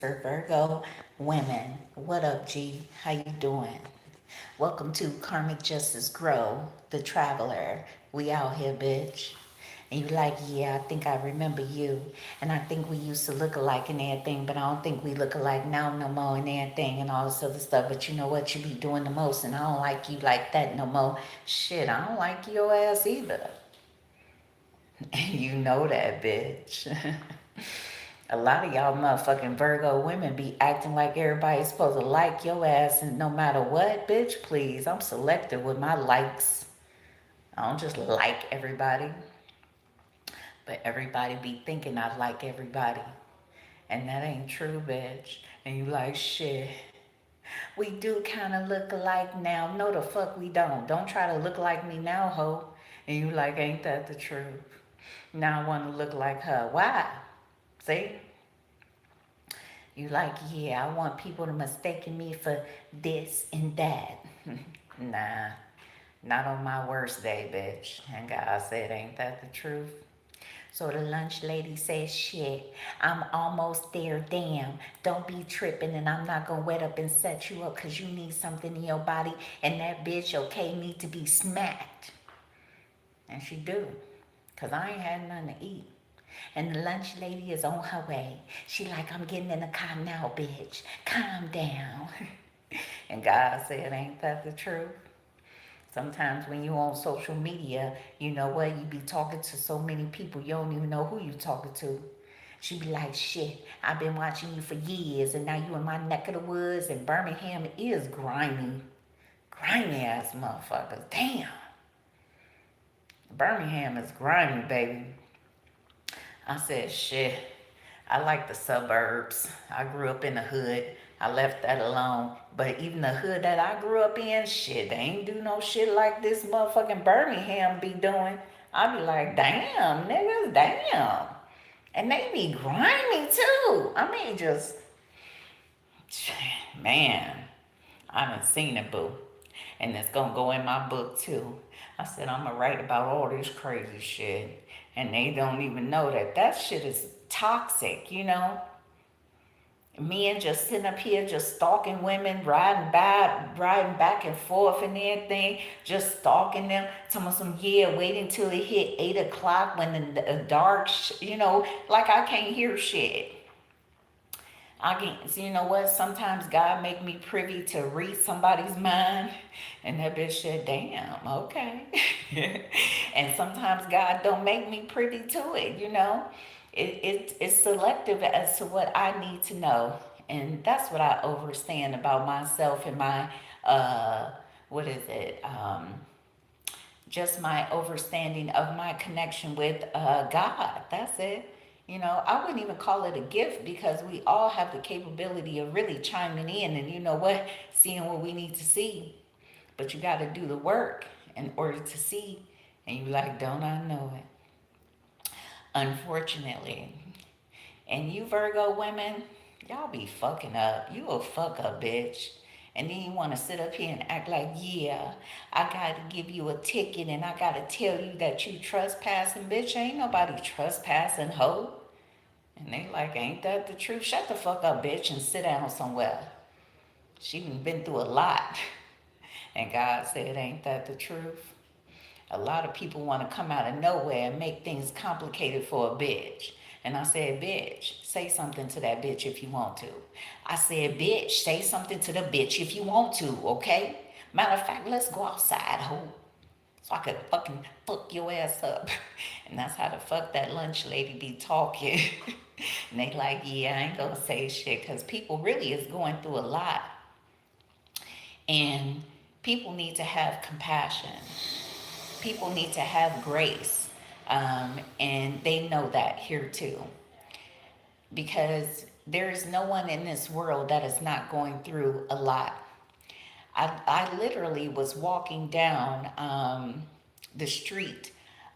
for Virgo women. What up, G? How you doing? Welcome to Karmic Justice Grow, the Traveler. We out here, bitch. And you like, yeah, I think I remember you. And I think we used to look alike and everything, but I don't think we look alike now no more and everything and all this other stuff. But you know what? You be doing the most, and I don't like you like that no more. Shit, I don't like your ass either. And you know that, bitch. A lot of y'all motherfucking Virgo women be acting like everybody's supposed to like your ass, and no matter what, bitch, please. I'm selective with my likes. I don't just like everybody, but everybody be thinking I like everybody. And that ain't true, bitch. And you like, shit. We do kind of look alike now. No, the fuck we don't. Don't try to look like me now, ho. And you like, ain't that the truth? Now I want to look like her. Why? See? You like, yeah, I want people to mistaken me for this and that. Nah, not on my worst day, bitch. And God said, ain't that the truth? So the lunch lady says, shit, I'm almost there, damn. Don't be tripping, and I'm not gonna wet up and set you up because you need something in your body, and that bitch, okay, need to be smacked. And she do, because I ain't had nothing to eat. And the lunch lady is on her way. She like, I'm getting in the car now, bitch. Calm down. And God said, ain't that the truth? Sometimes when you on social media, you know what? You be talking to so many people, you don't even know who you talking to. She be like, shit, I've been watching you for years, and now you in my neck of the woods, and Birmingham is grimy. Grimy ass motherfuckers. Damn. Birmingham is grimy, baby. I said, shit, I like the suburbs. I grew up in the hood. I left that alone. But even the hood that I grew up in, shit, they ain't do no shit like this motherfucking Birmingham be doing. I be like, damn, niggas, damn. And they be grimy too. I mean, just, man, I done seen it, boo. And it's gonna go in my book too. I said, I'm gonna write about all this crazy shit. And they don't even know that that shit is toxic, you know? Men just sitting up here just stalking women, riding back and forth and everything, just stalking them. Some yeah, waiting till it hit 8 o'clock when the dark, you know, like I can't hear shit. I can, so you know what? Sometimes God make me privy to read somebody's mind, and that bitch said, "Damn, okay." And sometimes God don't make me privy to it. You know, it's selective as to what I need to know, and that's what I understand about myself and my what is it? Just my understanding of my connection with God. That's it. You know, I wouldn't even call it a gift because we all have the capability of really chiming in and, you know what, seeing what we need to see. But you got to do the work in order to see. And you like, don't I know it? Unfortunately. And you Virgo women, y'all be fucking up. You a fuck up, bitch. And then you want to sit up here and act like, yeah, I got to give you a ticket and I got to tell you that you trespassing, bitch. Ain't nobody trespassing, hoe. And they like, ain't that the truth? Shut the fuck up, bitch, and sit down somewhere. She done been through a lot. And God said, ain't that the truth? A lot of people want to come out of nowhere and make things complicated for a bitch. And I said, bitch, say something to that bitch if you want to. I said, bitch, say something to the bitch if you want to, okay? Matter of fact, let's go outside, ho. So I could fucking fuck your ass up. And that's how the fuck that lunch lady be talking. And they like, yeah, I ain't gonna say shit. Because people really is going through a lot. And people need to have compassion. People need to have grace. And they know that here too. Because there is no one in this world that is not going through a lot. I literally was walking down the street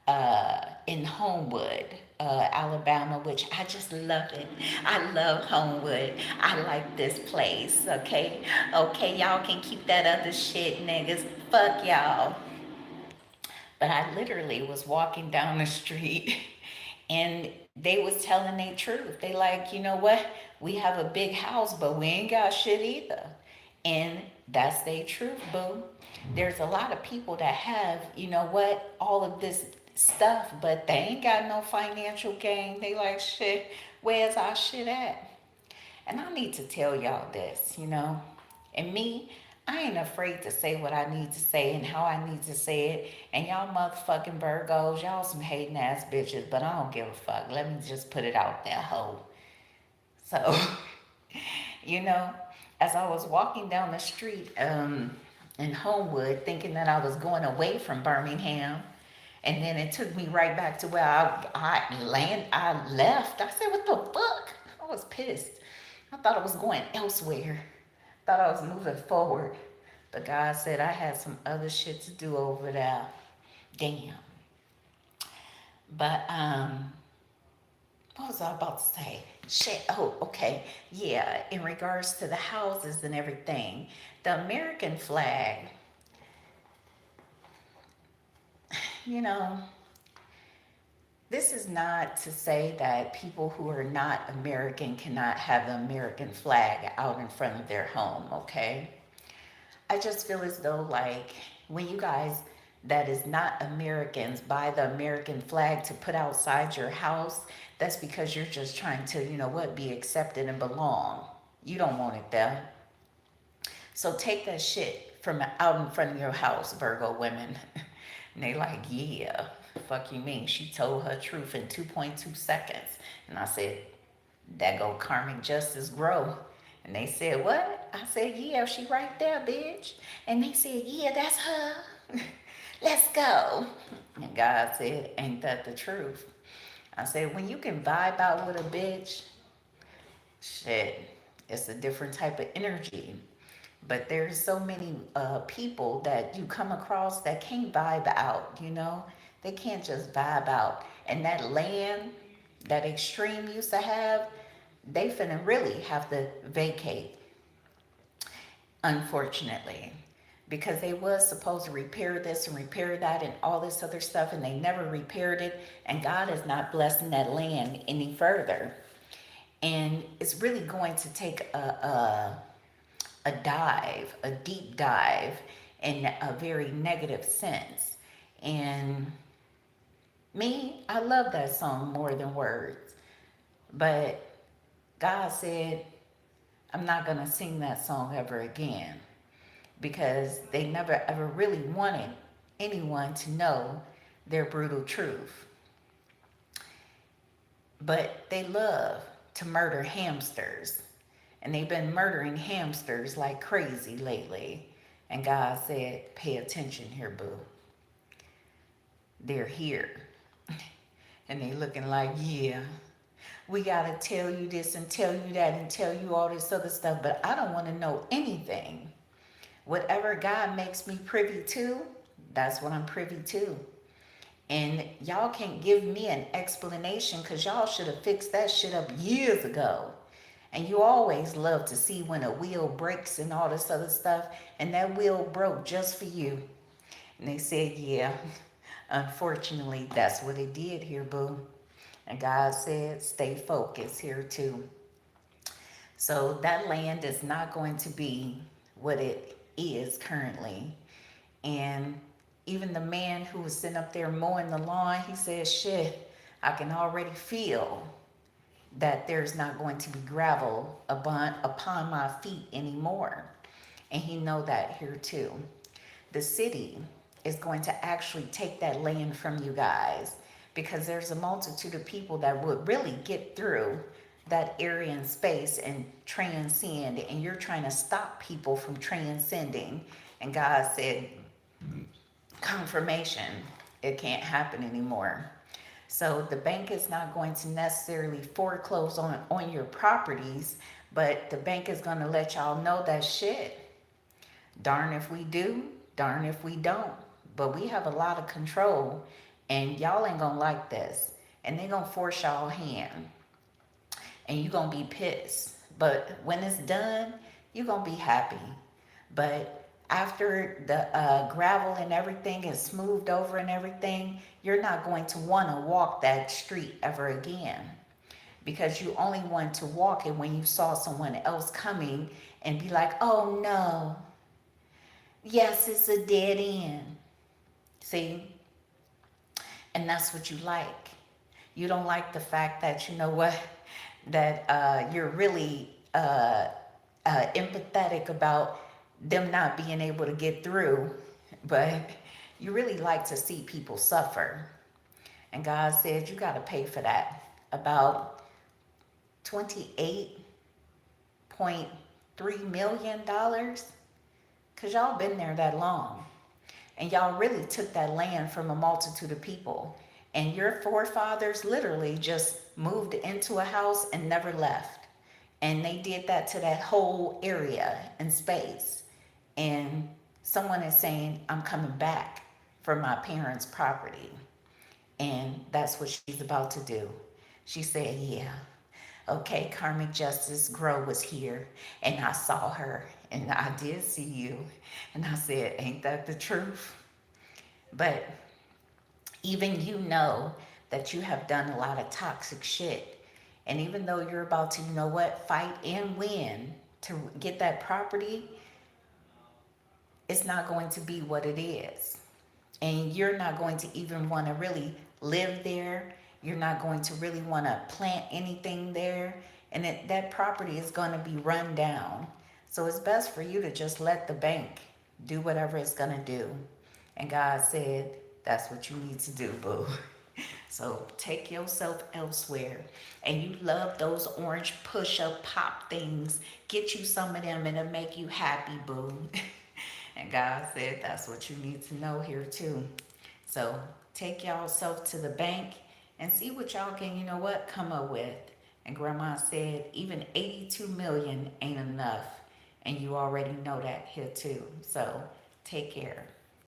in Homewood, Alabama, which I just love it. I love Homewood. I like this place, okay? Okay, y'all can keep that other shit, niggas. Fuck y'all. But I literally was walking down the street and they was telling their truth. They like, you know what? We have a big house, but we ain't got shit either. And that's the truth, boo. There's a lot of people that have, you know what, all of this stuff, but they ain't got no financial gain. They like, shit, where's our shit at? And I need to tell y'all this, you know. And me, I ain't afraid to say what I need to say and how I need to say it. And y'all motherfucking Virgos, y'all some hating ass bitches, but I don't give a fuck. Let me just put it out there, ho. So, you know, as I was walking down the street in Homewood, thinking that I was going away from Birmingham, and then it took me right back to where I left. I said, what the fuck? I was pissed. I thought I was going elsewhere. Thought I was moving forward. But God said I had some other shit to do over there. Damn. But what was I about to say? Shit. Oh, okay. Yeah, in regards to the houses and everything, the American flag, you know, this is not to say that people who are not American cannot have the American flag out in front of their home, okay? I just feel as though, like, when you guys that is not Americans buy the American flag to put outside your house, that's because you're just trying to, you know what, be accepted and belong. You don't want it there. So take that shit from out in front of your house, Virgo women. And they like, yeah, fuck you mean? She told her truth in 2.2 seconds. And I said, that go karmic justice grow. And they said, what? I said, yeah, she right there, bitch. And they said, yeah, that's her. Let's go. And God said, ain't that the truth? I said, when you can vibe out with a bitch, shit, it's a different type of energy. But there's so many people that you come across that can't vibe out, you know? They can't just vibe out. And that land that Extreme used to have, they finna really have to vacate, unfortunately. Because they was supposed to repair this and repair that and all this other stuff, and they never repaired it. And God is not blessing that land any further. And it's really going to take a dive, a deep dive in a very negative sense. And me, I love that song more than words. But God said, I'm not going to sing that song ever again, because they never ever really wanted anyone to know their brutal truth. But they love to murder hamsters. And they've been murdering hamsters like crazy lately. And God said, pay attention here, boo. They're here. And they looking like, yeah, we got to tell you this and tell you that and tell you all this other stuff. But I don't want to know anything. Whatever God makes me privy to, that's what I'm privy to. And y'all can't give me an explanation, because y'all should have fixed that shit up years ago. And you always love to see when a wheel breaks and all this other stuff. And that wheel broke just for you. And they said, yeah, unfortunately, that's what it did here, boo. And God said, stay focused here too. So that land is not going to be what it is currently. And even the man who was sitting up there mowing the lawn, he said, shit, I can already feel that there's not going to be gravel upon my feet anymore. And he know that here too. The city is going to actually take that land from you guys, because there's a multitude of people that would really get through that area and space and transcend, and you're trying to stop people from transcending. And God said, confirmation, it can't happen anymore. So the bank is not going to necessarily foreclose on your properties, but the bank is going to let y'all know that shit. Darn if we do, darn if we don't. But we have a lot of control, and y'all ain't going to like this. And they going to force y'all hand. And you're going to be pissed. But when it's done, you're going to be happy. But after the gravel and everything is smoothed over and everything, you're not going to want to walk that street ever again. because you only want to walk it when you saw someone else coming and be like, oh no, yes, it's a dead end. See? And that's what you like. You don't like the fact that, you know what, that you're really empathetic about them not being able to get through, but you really like to see people suffer. And God said, you got to pay for that. About $28.3 million, because y'all been there that long. And y'all really took that land from a multitude of people. And your forefathers literally just moved into a house and never left. And they did that to that whole area and space. And someone is saying, I'm coming back for my parents' property. And that's what she's about to do. She said, yeah, okay, Karmic Justice Grow was here, and I saw her, and I did see you. And I said, ain't that the truth? But even you know that you have done a lot of toxic shit. And even though you're about to, you know what, fight and win to get that property, it's not going to be what it is. And you're not going to even want to really live there. You're not going to really want to plant anything there. And that property is going to be run down. So it's best for you to just let the bank do whatever it's going to do. And God said, that's what you need to do, boo. So take yourself elsewhere. And you love those orange push-up pop things. Get you some of them and it'll make you happy, boo. And God said, that's what you need to know here too. So take y'all self to the bank and see what y'all can, you know what, come up with. And Grandma said, even 82 million ain't enough. And you already know that here too. So take care.